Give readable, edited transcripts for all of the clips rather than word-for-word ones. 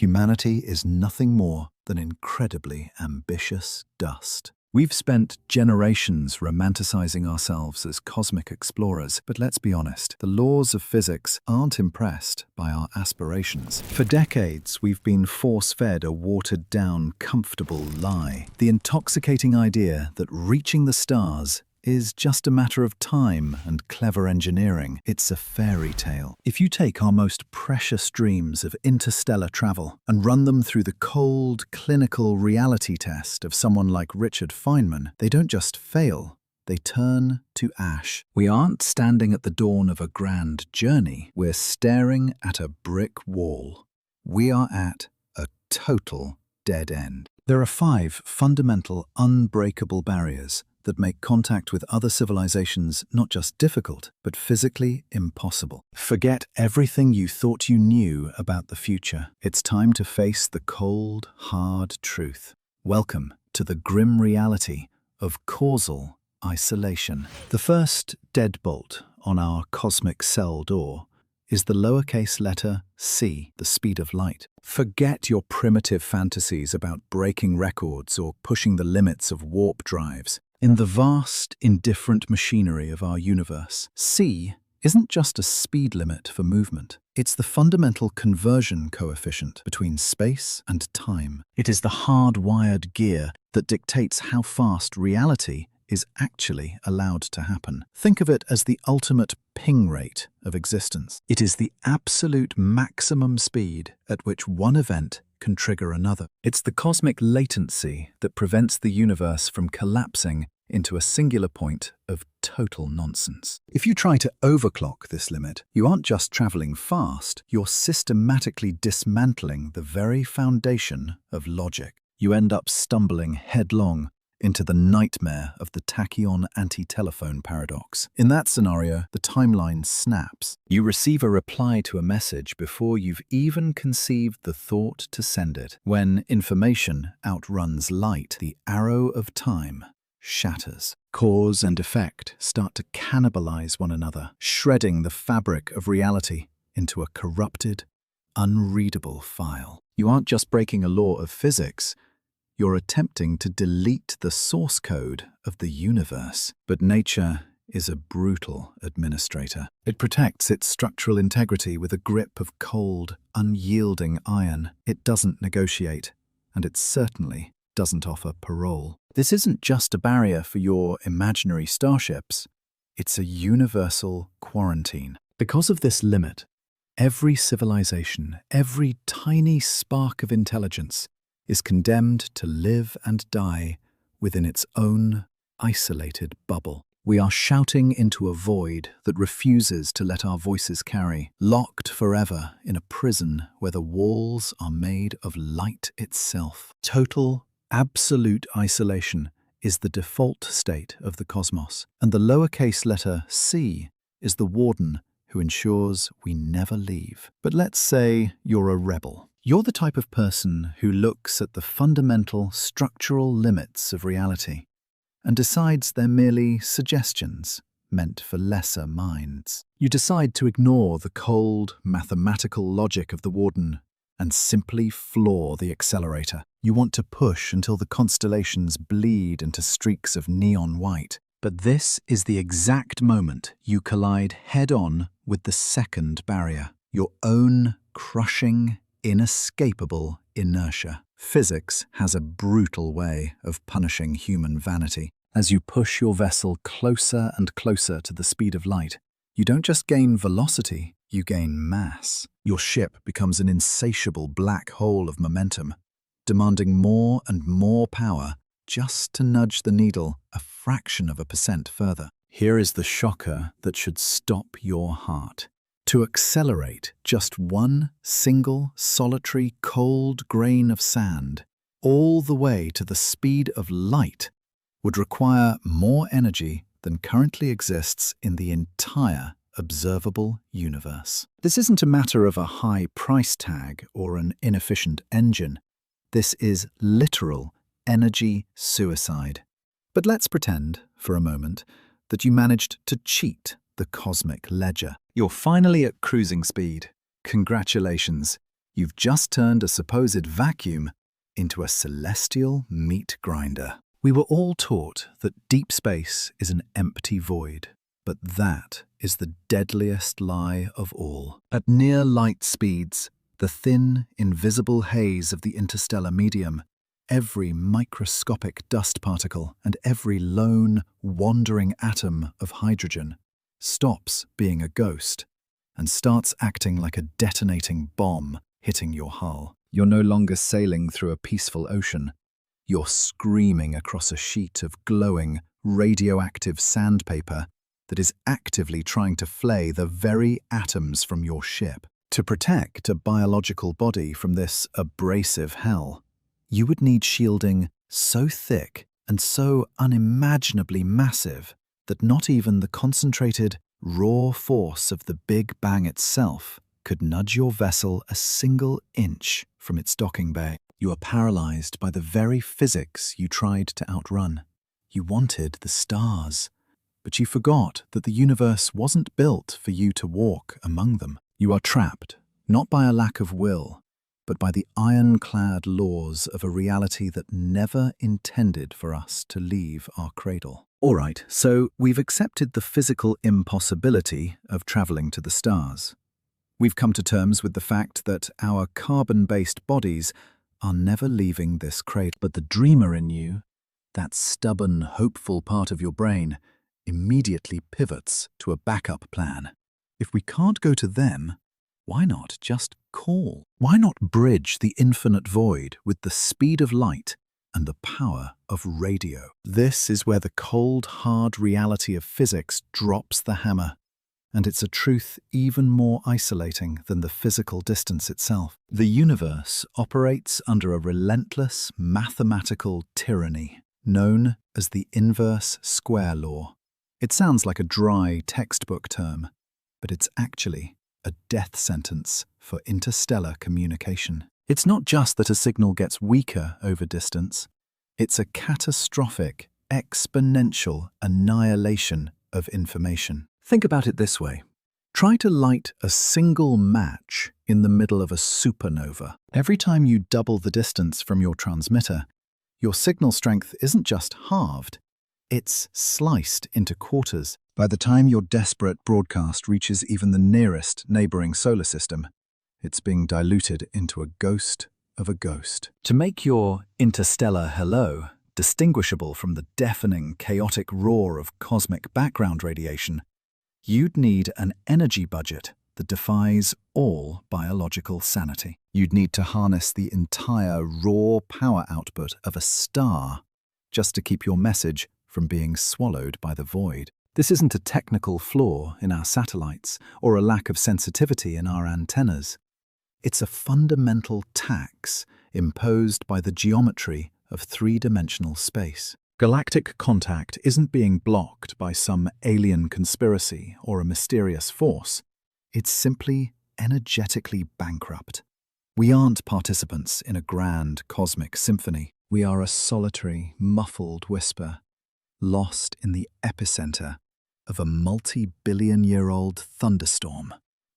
humanity is nothing more than incredibly ambitious dust. We've spent generations romanticizing ourselves as cosmic explorers, but let's be honest, the laws of physics aren't impressed by our aspirations. For decades, we've been force-fed a watered-down, comfortable lie. The intoxicating idea that reaching the stars is just a matter of time and clever engineering. It's a fairy tale. If you take our most precious dreams of interstellar travel and run them through the cold, clinical reality test of someone like Richard Feynman, they don't just fail, they turn to ash. We aren't standing at the dawn of a grand journey. We're staring at a brick wall. We are at a total dead end. There are 5 fundamental, unbreakable barriers that make contact with other civilizations not just difficult, but physically impossible. Forget everything you thought you knew about the future. It's time to face the cold, hard truth. Welcome to the grim reality of causal isolation. The first deadbolt on our cosmic cell door is the lowercase letter c, the speed of light. Forget your primitive fantasies about breaking records or pushing the limits of warp drives. In the vast, indifferent machinery of our universe, c isn't just a speed limit for movement. It's the fundamental conversion coefficient between space and time. It is the hardwired gear that dictates how fast reality is actually allowed to happen. Think of it as the ultimate ping rate of existence. It is the absolute maximum speed at which one event can trigger another. It's the cosmic latency that prevents the universe from collapsing into a singular point of total nonsense. If you try to overclock this limit, you aren't just traveling fast, you're systematically dismantling the very foundation of logic. You end up stumbling headlong into the nightmare of the tachyon anti-telephone paradox. In that scenario, the timeline snaps. You receive a reply to a message before you've even conceived the thought to send it. When information outruns light, the arrow of time shatters. Cause and effect start to cannibalize one another, shredding the fabric of reality into a corrupted, unreadable file. You aren't just breaking a law of physics, you're attempting to delete the source code of the universe. But nature is a brutal administrator. It protects its structural integrity with a grip of cold, unyielding iron. It doesn't negotiate, and it certainly doesn't offer parole. This isn't just a barrier for your imaginary starships, it's a universal quarantine. Because of this limit, every civilization, every tiny spark of intelligence is condemned to live and die within its own isolated bubble. We are shouting into a void that refuses to let our voices carry, locked forever in a prison where the walls are made of light itself. Total, absolute isolation is the default state of the cosmos, and the lowercase letter c is the warden who ensures we never leave. But let's say you're a rebel. You're the type of person who looks at the fundamental structural limits of reality and decides they're merely suggestions meant for lesser minds. You decide to ignore the cold, mathematical logic of the warden and simply floor the accelerator. You want to push until the constellations bleed into streaks of neon white. But this is the exact moment you collide head-on with the second barrier, your own crushing, inescapable inertia. Physics has a brutal way of punishing human vanity. As you push your vessel closer and closer to the speed of light, you don't just gain velocity, you gain mass. Your ship becomes an insatiable black hole of momentum, demanding more and more power just to nudge the needle a fraction of a percent further. Here is the shocker that should stop your heart. To accelerate just one single, solitary, cold grain of sand all the way to the speed of light would require more energy than currently exists in the entire observable universe. This isn't a matter of a high price tag or an inefficient engine. This is literal energy suicide. But let's pretend, for a moment, that you managed to cheat the cosmic ledger. You're finally at cruising speed. Congratulations. You've just turned a supposed vacuum into a celestial meat grinder. We were all taught that deep space is an empty void, but that is the deadliest lie of all. At near light speeds, the thin, invisible haze of the interstellar medium, every microscopic dust particle and every lone, wandering atom of hydrogen stops being a ghost and starts acting like a detonating bomb hitting your hull. You're no longer sailing through a peaceful ocean. You're screaming across a sheet of glowing, radioactive sandpaper that is actively trying to flay the very atoms from your ship. To protect a biological body from this abrasive hell, you would need shielding so thick and so unimaginably massive that not even the concentrated, raw force of the Big Bang itself could nudge your vessel a single inch from its docking bay. You are paralyzed by the very physics you tried to outrun. You wanted the stars, but you forgot that the universe wasn't built for you to walk among them. You are trapped, not by a lack of will, but by the ironclad laws of a reality that never intended for us to leave our cradle. All right, so we've accepted the physical impossibility of traveling to the stars. We've come to terms with the fact that our carbon-based bodies are never leaving this cradle. But the dreamer in you, that stubborn, hopeful part of your brain, immediately pivots to a backup plan. If we can't go to them, why not just call? Why not bridge the infinite void with the speed of light and the power of radio? This is where the cold, hard reality of physics drops the hammer, and it's a truth even more isolating than the physical distance itself. The universe operates under a relentless mathematical tyranny known as the inverse square law. It sounds like a dry textbook term, but it's actually a death sentence for interstellar communication. It's not just that a signal gets weaker over distance, it's a catastrophic, exponential annihilation of information. Think about it this way. Try to light a single match in the middle of a supernova. Every time you double the distance from your transmitter, your signal strength isn't just halved, it's sliced into quarters. By the time your desperate broadcast reaches even the nearest neighboring solar system, it's being diluted into a ghost of a ghost. To make your interstellar hello distinguishable from the deafening, chaotic roar of cosmic background radiation, you'd need an energy budget that defies all biological sanity. You'd need to harness the entire raw power output of a star just to keep your message from being swallowed by the void. This isn't a technical flaw in our satellites or a lack of sensitivity in our antennas. It's a fundamental tax imposed by the geometry of three-dimensional space. Galactic contact isn't being blocked by some alien conspiracy or a mysterious force. It's simply energetically bankrupt. We aren't participants in a grand cosmic symphony. We are a solitary, muffled whisper, lost in the epicenter of a multi-billion-year-old thunderstorm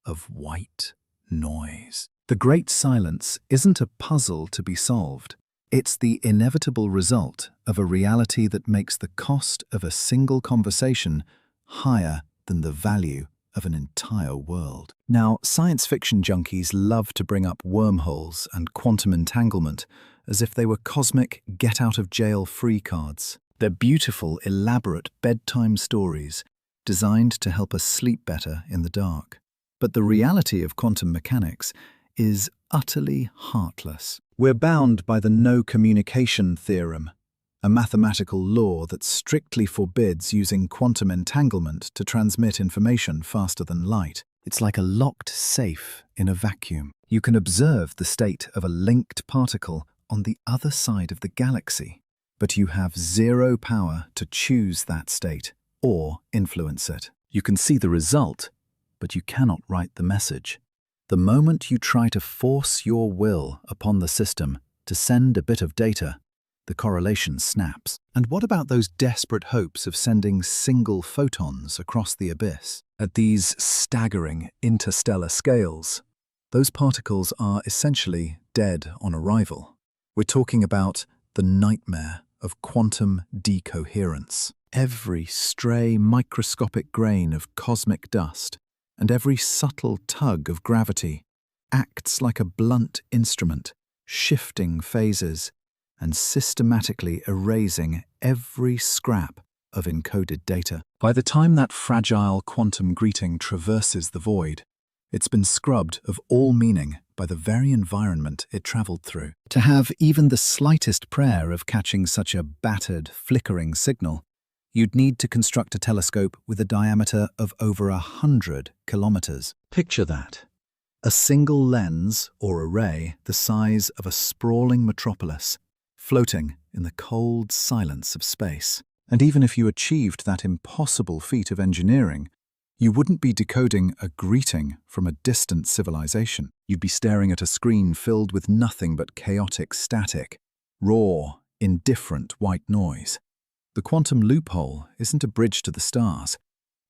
of white noise. The Great Silence isn't a puzzle to be solved. It's the inevitable result of a reality that makes the cost of a single conversation higher than the value of an entire world. Now, science fiction junkies love to bring up wormholes and quantum entanglement as if they were cosmic get-out-of-jail-free cards. They're beautiful, elaborate bedtime stories designed to help us sleep better in the dark. But the reality of quantum mechanics is utterly heartless. We're bound by the no-communication theorem, a mathematical law that strictly forbids using quantum entanglement to transmit information faster than light. It's like a locked safe in a vacuum. You can observe the state of a linked particle on the other side of the galaxy, but you have zero power to choose that state or influence it. You can see the result, but you cannot write the message. The moment you try to force your will upon the system to send a bit of data, the correlation snaps. And what about those desperate hopes of sending single photons across the abyss? At these staggering interstellar scales, Those particles are essentially dead on arrival. We're talking about the nightmare of quantum decoherence. Every stray microscopic grain of cosmic dust and every subtle tug of gravity acts like a blunt instrument, shifting phases and systematically erasing every scrap of encoded data. By the time that fragile quantum greeting traverses the void, it's been scrubbed of all meaning by the very environment it traveled through. To have even the slightest prayer of catching such a battered, flickering signal, you'd need to construct a telescope with a diameter of over 100 kilometers. Picture that. A single lens or array the size of a sprawling metropolis, floating in the cold silence of space. And even if you achieved that impossible feat of engineering, you wouldn't be decoding a greeting from a distant civilization. You'd be staring at a screen filled with nothing but chaotic static, raw, indifferent white noise. The quantum loophole isn't a bridge to the stars.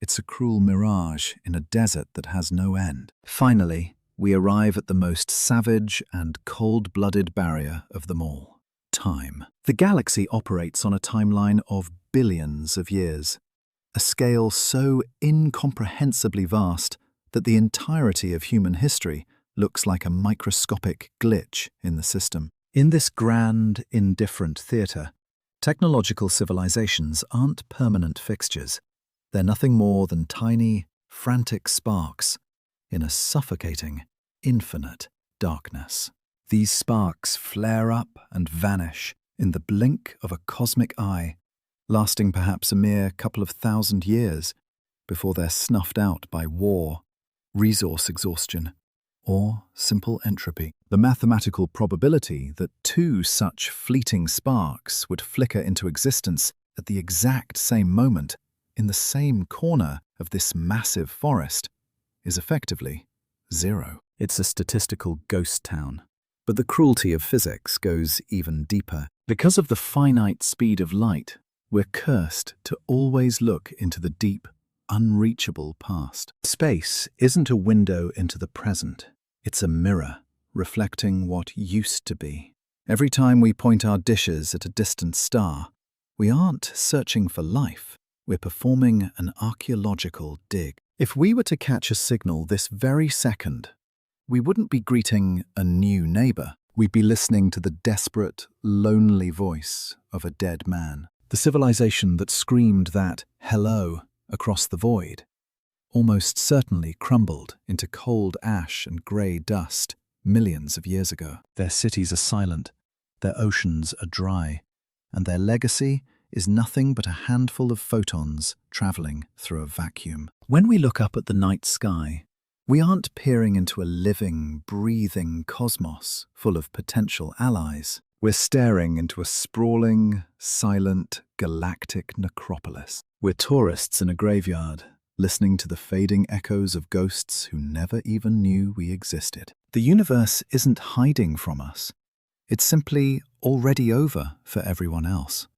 It's a cruel mirage in a desert that has no end. Finally, we arrive at the most savage and cold-blooded barrier of them all: time. The galaxy operates on a timeline of billions of years, a scale so incomprehensibly vast that the entirety of human history looks like a microscopic glitch in the system. In this grand, indifferent theatre, technological civilizations aren't permanent fixtures. They're nothing more than tiny, frantic sparks in a suffocating, infinite darkness. These sparks flare up and vanish in the blink of a cosmic eye, lasting perhaps a mere couple of thousand years before they're snuffed out by war, resource exhaustion, or simple entropy. The mathematical probability that two such fleeting sparks would flicker into existence at the exact same moment in the same corner of this massive forest is effectively zero. It's a statistical ghost town. But the cruelty of physics goes even deeper. Because of the finite speed of light, we're cursed to always look into the deep, unreachable past. Space isn't a window into the present. It's a mirror reflecting what used to be. Every time we point our dishes at a distant star, we aren't searching for life. We're performing an archaeological dig. If we were to catch a signal this very second, we wouldn't be greeting a new neighbor. We'd be listening to the desperate, lonely voice of a dead man. The civilization that screamed that hello across the void almost certainly crumbled into cold ash and grey dust millions of years ago. Their cities are silent, their oceans are dry, and their legacy is nothing but a handful of photons traveling through a vacuum. When we look up at the night sky, we aren't peering into a living, breathing cosmos full of potential allies. We're staring into a sprawling, silent, galactic necropolis. We're tourists in a graveyard, listening to the fading echoes of ghosts who never even knew we existed. The universe isn't hiding from us. It's simply already over for everyone else.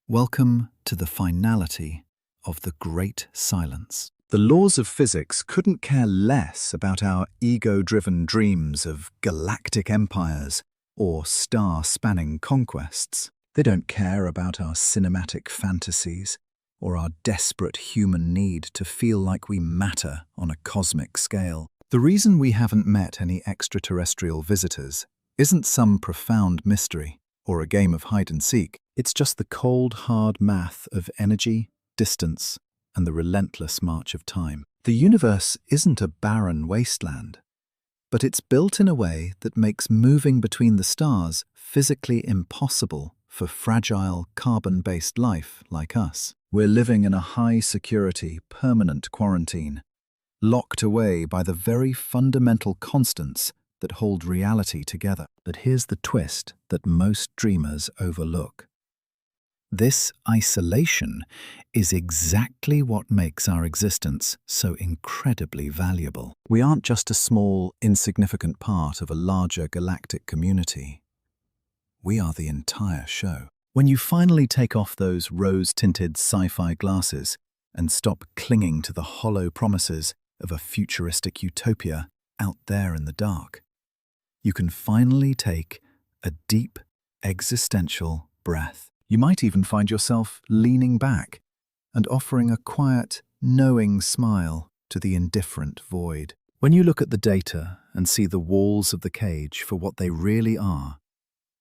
Welcome to the finality of the Great Silence. The laws of physics couldn't care less about our ego-driven dreams of galactic empires or star-spanning conquests. They don't care about our cinematic fantasies or our desperate human need to feel like we matter on a cosmic scale. The reason we haven't met any extraterrestrial visitors isn't some profound mystery or a game of hide-and-seek. It's just the cold, hard math of energy, distance, and the relentless march of time. The universe isn't a barren wasteland, but it's built in a way that makes moving between the stars physically impossible for fragile, carbon-based life like us. We're living in a high-security, permanent quarantine, locked away by the very fundamental constants that hold reality together. But here's the twist that most dreamers overlook. This isolation is exactly what makes our existence so incredibly valuable. We aren't just a small, insignificant part of a larger galactic community. We are the entire show. When you finally take off those rose-tinted sci-fi glasses and stop clinging to the hollow promises of a futuristic utopia, out there in the dark. You can finally take a deep, existential breath. You might even find yourself leaning back and offering a quiet, knowing smile to the indifferent void. When you look at the data and see the walls of the cage for what they really are,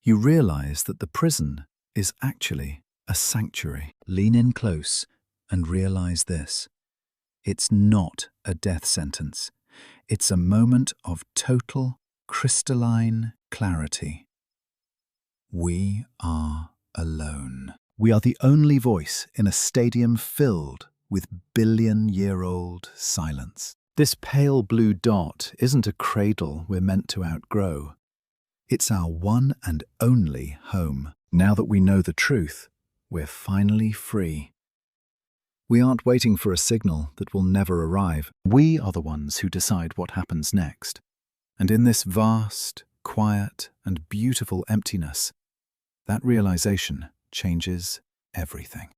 you realize that the prison is actually a sanctuary. Lean in close and realize this. It's not a death sentence. It's a moment of total, crystalline clarity. We are alone. We are the only voice in a stadium filled with billion-year-old silence. This pale blue dot isn't a cradle we're meant to outgrow. It's our one and only home. Now that we know the truth, we're finally free. We aren't waiting for a signal that will never arrive. We are the ones who decide what happens next. And in this vast, quiet, and beautiful emptiness, that realization changes everything.